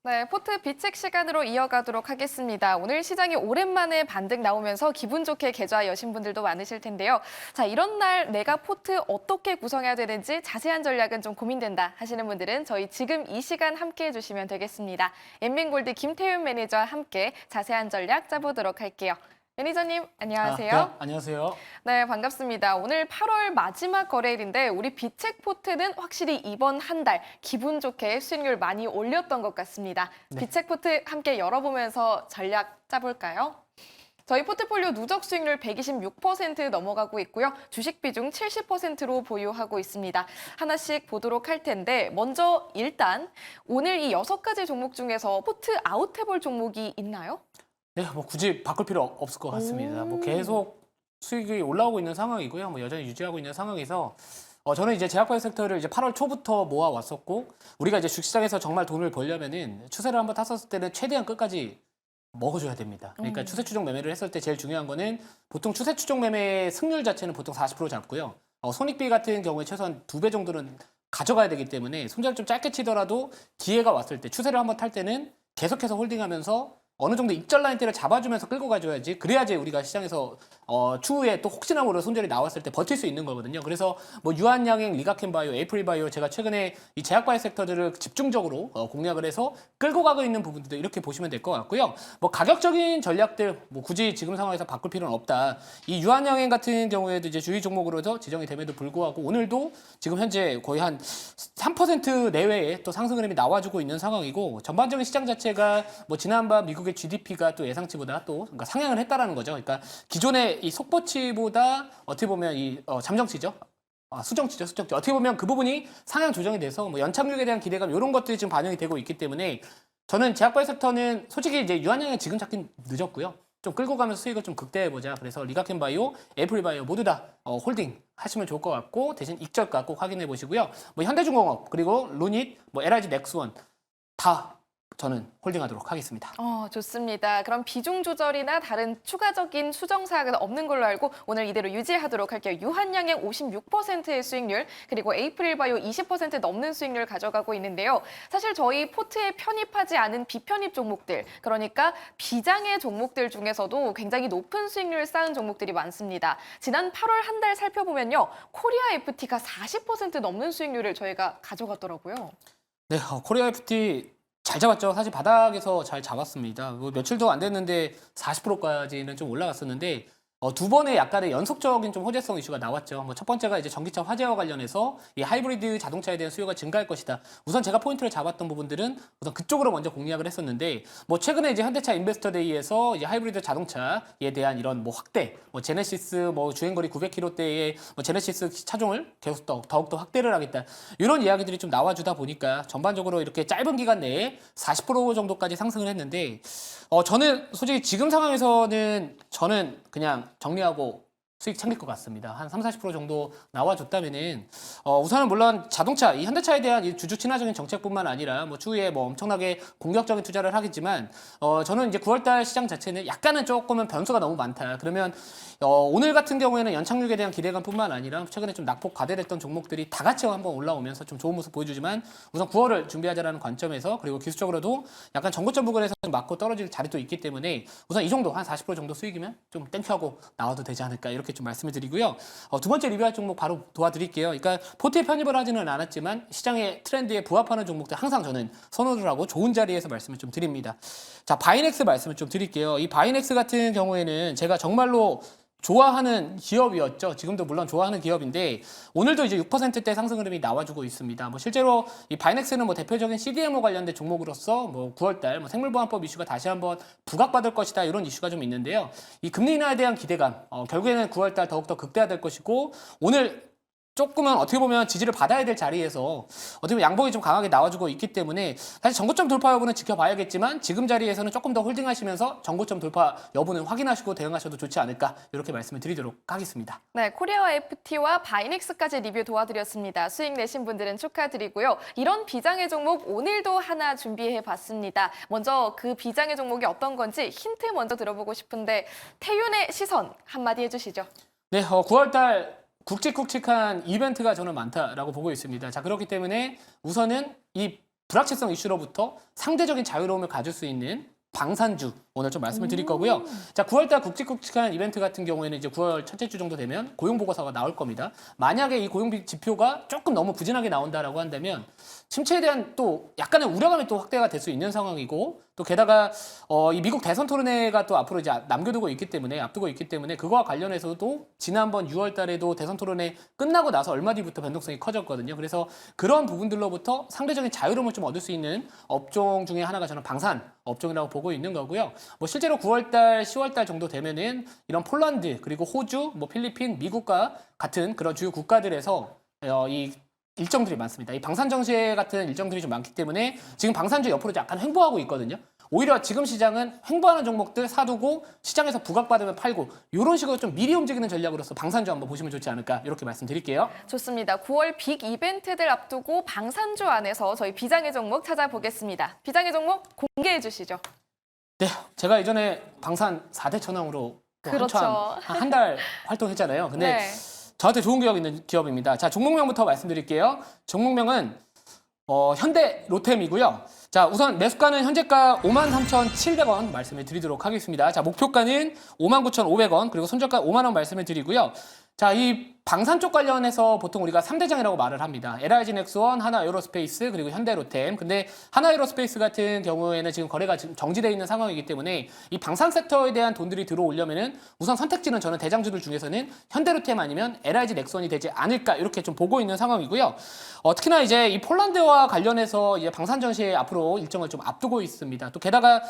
네, 포트 비책 시간으로 이어가도록 하겠습니다. 오늘 시장이 오랜만에 반등 나오면서 기분 좋게 계좌 여신 분들도 많으실 텐데요. 자, 이런 날 내가 포트 어떻게 구성해야 되는지 자세한 전략은 좀 고민된다 하시는 분들은 저희 지금 이 시간 함께 해주시면 되겠습니다. 엠민골드 김태윤 매니저와 함께 자세한 전략 짜보도록 할게요. 매니저님, 안녕하세요. 네, 안녕하세요. 네, 반갑습니다. 오늘 8월 마지막 거래일인데 우리 비책 포트는 확실히 이번 한 달 기분 좋게 수익률 많이 올렸던 것 같습니다. 네. 비책 포트 함께 열어보면서 전략 짜볼까요? 저희 포트폴리오 누적 수익률 126% 넘어가고 있고요. 주식 비중 70%로 보유하고 있습니다. 하나씩 보도록 할 텐데 먼저 일단 오늘 이 6가지 종목 중에서 포트 아웃해볼 종목이 있나요? 네, 뭐 굳이 바꿀 필요 없을 것 같습니다. 뭐 계속 수익이 올라오고 있는 상황이고요. 뭐 여전히 유지하고 있는 상황에서 저는 이제 제약바이오 섹터를 이제 8월 초부터 모아 왔었고 우리가 이제 주식시장에서 정말 돈을 벌려면은 추세를 한번 탔었을 때는 최대한 끝까지 먹어줘야 됩니다. 그러니까 추세 추종 매매를 했을 때 제일 중요한 거는 보통 추세 추종 매매의 승률 자체는 보통 40% 잡고요. 손익비 같은 경우에 최소한 2배 정도는 가져가야 되기 때문에 손절 좀 짧게 치더라도 기회가 왔을 때 추세를 한번 탈 때는 계속해서 홀딩하면서 어느 정도 익절 라인대를 잡아주면서 끌고 가줘야지 그래야지 우리가 시장에서 추후에 또 혹시나 모르는 손절이 나왔을 때 버틸 수 있는 거거든요. 그래서 뭐 유한양행, 리가켄바이오, 에이프릴바이오 제가 최근에 이 제약바이오 섹터들을 집중적으로 공략을 해서 끌고 가고 있는 부분들도 이렇게 보시면 될 것 같고요. 뭐 가격적인 전략들 뭐 굳이 지금 상황에서 바꿀 필요는 없다. 이 유한양행 같은 경우에도 이제 주의 종목으로서 지정이 됨에도 불구하고 오늘도 지금 현재 거의 한 3% 내외의 또 상승 흐름이 나와주고 있는 상황이고 전반적인 시장 자체가 뭐 지난밤 미국의 GDP가 또 예상치보다 또 그러니까 상향을 했다라는 거죠. 그러니까 기존의 이 속보치보다 어떻게 보면 이 잠정치죠. 수정치죠, 수정치. 어떻게 보면 그 부분이 상향 조정이 돼서 뭐 연착륙에 대한 기대감 이런 것들이 지금 반영이 되고 있기 때문에 저는 제약바이오 섹터는 솔직히 이제 유한양행 지금 찾긴 늦었고요. 좀 끌고 가면서 수익을 좀 극대화해보자. 그래서 리가켄바이오, 애플바이오 모두 다 홀딩 하시면 좋을 것 같고 대신 익절가 꼭 확인해 보시고요. 뭐 현대중공업 그리고 루닛, 뭐 LIG 넥스원 다 저는 홀딩하도록 하겠습니다. 좋습니다. 그럼 비중 조절이나 다른 추가적인 수정 사항은 없는 걸로 알고 오늘 이대로 유지하도록 할게요. 유한양행 56%의 수익률, 그리고 에이프릴바이오 20% 넘는 수익률 가져가고 있는데요. 사실 저희 포트에 편입하지 않은 비편입 종목들, 그러니까 비장의 종목들 중에서도 굉장히 높은 수익률 쌓은 종목들이 많습니다. 지난 8월 한 달 살펴보면요. 코리아 FT가 40% 넘는 수익률을 저희가 가져갔더라고요. 네, 코리아 FT 잘 잡았죠. 사실 바닥에서 잘 잡았습니다. 뭐 며칠도 안 됐는데 40%까지는 좀 올라갔었는데 두 번의 약간의 연속적인 좀 호재성 이슈가 나왔죠. 뭐 첫 번째가 이제 전기차 화재와 관련해서 이 하이브리드 자동차에 대한 수요가 증가할 것이다. 우선 제가 포인트를 잡았던 부분들은 우선 그쪽으로 먼저 공략을 했었는데 뭐 최근에 이제 현대차 인베스터 데이에서 이제 하이브리드 자동차에 대한 이런 뭐 확대, 뭐 제네시스 뭐 주행거리 900km대의 뭐 제네시스 차종을 계속 더욱더 확대를 하겠다. 이런 이야기들이 좀 나와주다 보니까 전반적으로 이렇게 짧은 기간 내에 40% 정도까지 상승을 했는데 저는 솔직히 지금 상황에서는 저는 그냥 정리하고 수익 챙길 것 같습니다. 한 30-40% 정도 나와줬다면은 우선은 물론 자동차, 이 현대차에 대한 이 주주 친화적인 정책뿐만 아니라 뭐 추후에 뭐 엄청나게 공격적인 투자를 하겠지만 저는 이제 9월달 시장 자체는 약간은 조금은 변수가 너무 많다. 그러면 오늘 같은 경우에는 연착륙에 대한 기대감뿐만 아니라 최근에 좀 낙폭 과대됐던 종목들이 다 같이 한번 올라오면서 좀 좋은 모습 보여주지만 우선 9월을 준비하자라는 관점에서 그리고 기술적으로도 약간 전고점 부근에서 맞고 떨어질 자리도 있기 때문에 우선 이 정도 한 40% 정도 수익이면 좀 땡큐하고 나와도 되지 않을까 이렇게 좀 말씀을 드리고요. 두 번째 리뷰할 종목 바로 도와드릴게요. 그러니까 포트에 편입을 하지는 않았지만 시장의 트렌드에 부합하는 종목들 항상 저는 선호를 하고 좋은 자리에서 말씀을 좀 드립니다. 자, 바이넥스 말씀을 좀 드릴게요. 이 바이넥스 같은 경우에는 제가 정말로 좋아하는 기업이었죠. 지금도 물론 좋아하는 기업인데 오늘도 이제 6%대 상승 흐름이 나와주고 있습니다. 뭐 실제로 이 바이넥스는 뭐 대표적인 CDMO 관련된 종목으로서 뭐 9월달 뭐 생물보안법 이슈가 다시 한번 부각받을 것이다 이런 이슈가 좀 있는데요. 이 금리 인하에 대한 기대감 결국에는 9월달 더욱더 극대화될 것이고 오늘 조금은 어떻게 보면 지지를 받아야 될 자리에서 어떻게 보면 양봉이 좀 강하게 나와주고 있기 때문에 사실 전고점 돌파 여부는 지켜봐야겠지만 지금 자리에서는 조금 더 홀딩하시면서 전고점 돌파 여부는 확인하시고 대응하셔도 좋지 않을까 이렇게 말씀을 드리도록 하겠습니다. 네, 코리아 FT와 바이넥스까지 리뷰 도와드렸습니다. 수익 내신 분들은 축하드리고요. 이런 비장의 종목 오늘도 하나 준비해봤습니다. 먼저 그 비장의 종목이 어떤 건지 힌트 먼저 들어보고 싶은데 태윤의 시선 한마디 해주시죠. 네, 9월달 굵직굵직한 이벤트가 저는 많다라고 보고 있습니다. 자, 그렇기 때문에 우선은 이 불확실성 이슈로부터 상대적인 자유로움을 가질 수 있는 방산주 오늘 좀 말씀을 드릴 거고요. 자, 9월달 굵직굵직한 이벤트 같은 경우에는 이제 9월 첫째 주 정도 되면 고용 보고서가 나올 겁니다. 만약에 이 고용 지표가 조금 너무 부진하게 나온다라고 한다면 침체에 대한 또 약간의 우려감이 또 확대가 될 수 있는 상황이고 또 게다가 이 미국 대선 토론회가 또 앞으로 이제 앞두고 있기 때문에 그거와 관련해서도 지난번 6월 달에도 대선 토론회 끝나고 나서 얼마 뒤부터 변동성이 커졌거든요. 그래서 그런 부분들로부터 상대적인 자유로움을 좀 얻을 수 있는 업종 중에 하나가 저는 방산 업종이라고 보고 있는 거고요. 뭐 실제로 9월 달, 10월 달 정도 되면은 이런 폴란드 그리고 호주, 뭐 필리핀, 미국과 같은 그런 주요 국가들에서 이 일정들이 많습니다. 이 방산 정세 같은 일정들이 좀 많기 때문에 지금 방산주 옆으로 약간 횡보하고 있거든요. 오히려 지금 시장은 횡보하는 종목들 사두고 시장에서 부각받으면 팔고 이런 식으로 좀 미리 움직이는 전략으로서 방산주 한번 보시면 좋지 않을까 이렇게 말씀드릴게요. 좋습니다. 9월 빅 이벤트들 앞두고 방산주 안에서 저희 비장의 종목 찾아보겠습니다. 비장의 종목 공개해 주시죠. 네, 제가 예전에 방산 4대 천왕으로 그렇죠. 한 달 활동했잖아요. 근데 네. 저한테 좋은 기억 있는 기업입니다. 자, 종목명부터 말씀드릴게요. 종목명은 현대 로템이고요. 자, 우선 매수가는 현재가 53,700원 말씀을 드리도록 하겠습니다. 자, 목표가는 59,500원 그리고 손절가 5만 원 말씀을 드리고요. 자, 이 방산 쪽 관련해서 보통 우리가 3대장이라고 말을 합니다. LIG 넥스원, 하나에어로스페이스, 그리고 현대로템. 근데 하나에어로스페이스 같은 경우에는 지금 거래가 지금 정지되어 있는 상황이기 때문에 이 방산 섹터에 대한 돈들이 들어오려면은 우선 선택지는 저는 대장주들 중에서는 현대로템 아니면 LIG 넥스원이 되지 않을까 이렇게 좀 보고 있는 상황이고요. 특히나 이제 이 폴란드와 관련해서 이제 방산 전시에 앞으로 일정을 좀 앞두고 있습니다. 또 게다가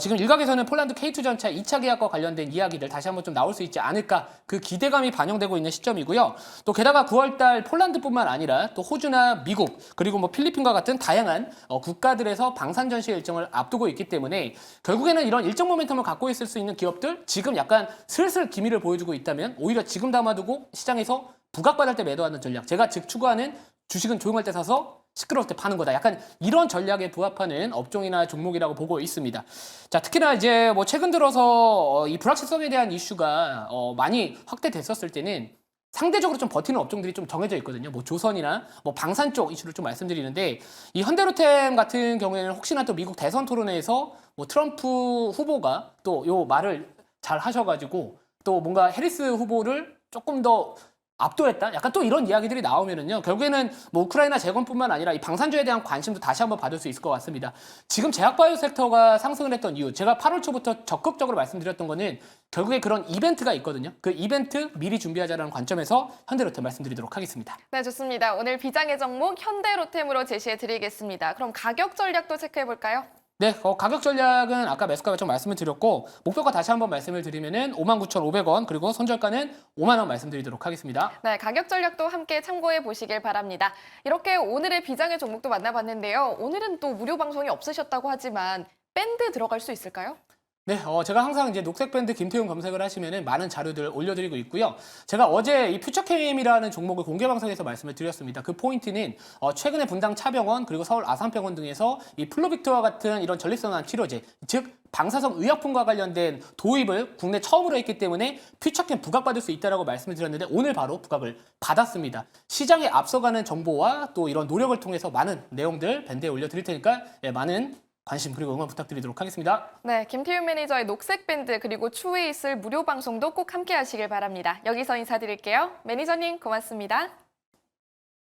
지금 일각에서는 폴란드 K2 전차 2차 계약과 관련된 이야기들 다시 한번 좀 나올 수 있지 않을까 그 기대감이 반영되고 있는 시점이고요. 또 게다가 9월달 폴란드뿐만 아니라 또 호주나 미국 그리고 뭐 필리핀과 같은 다양한 국가들에서 방산 전시 일정을 앞두고 있기 때문에 결국에는 이런 일정 모멘텀을 갖고 있을 수 있는 기업들 지금 약간 슬슬 기미를 보여주고 있다면 오히려 지금 담아두고 시장에서 부각받을 때 매도하는 전략. 제가 즉 추구하는 주식은 조용할 때 사서 시끄러울 때 파는 거다. 약간 이런 전략에 부합하는 업종이나 종목이라고 보고 있습니다. 자, 특히나 이제 뭐 최근 들어서 이 불확실성에 대한 이슈가 많이 확대됐었을 때는 상대적으로 좀 버티는 업종들이 좀 정해져 있거든요. 뭐 조선이나 뭐 방산 쪽 이슈를 좀 말씀드리는데 이 현대로템 같은 경우에는 혹시나 또 미국 대선 토론회에서 뭐 트럼프 후보가 또 요 말을 잘 하셔가지고 또 뭔가 해리스 후보를 조금 더 압도했다? 약간 또 이런 이야기들이 나오면은요. 결국에는 뭐 우크라이나 재건뿐만 아니라 이 방산주에 대한 관심도 다시 한번 받을 수 있을 것 같습니다. 지금 제약바이오 섹터가 상승을 했던 이유, 제가 8월 초부터 적극적으로 말씀드렸던 거는 결국에 그런 이벤트가 있거든요. 그 이벤트 미리 준비하자라는 관점에서 현대로템 말씀드리도록 하겠습니다. 네, 좋습니다. 오늘 비장의 종목 현대로템으로 제시해 드리겠습니다. 그럼 가격 전략도 체크해 볼까요? 네, 가격 전략은 아까 매수가 좀 말씀을 드렸고 목표가 다시 한번 말씀을 드리면은 59,500원 그리고 손절가는 5만 원 말씀드리도록 하겠습니다. 네, 가격 전략도 함께 참고해 보시길 바랍니다. 이렇게 오늘의 비장의 종목도 만나봤는데요. 오늘은 또 무료 방송이 없으셨다고 하지만 밴드 들어갈 수 있을까요? 네, 제가 항상 이제 녹색 밴드 김태훈 검색을 하시면은 많은 자료들 올려드리고 있고요. 제가 어제 이 퓨처캠이라는 종목을 공개 방송에서 말씀을 드렸습니다. 그 포인트는 최근에 분당 차병원 그리고 서울 아산병원 등에서 이 플로빅트와 같은 이런 전립선암 치료제, 즉 방사성 의약품과 관련된 도입을 국내 처음으로 했기 때문에 퓨처캠 부각받을 수 있다라고 말씀을 드렸는데 오늘 바로 부각을 받았습니다. 시장에 앞서가는 정보와 또 이런 노력을 통해서 많은 내용들 밴드에 올려드릴 테니까 많은 관심 그리고 응원 부탁드리도록 하겠습니다. 네, 김태윤 매니저의 녹색 밴드 그리고 추후에 있을 무료 방송도 꼭 함께 하시길 바랍니다. 여기서 인사드릴게요. 매니저님 고맙습니다.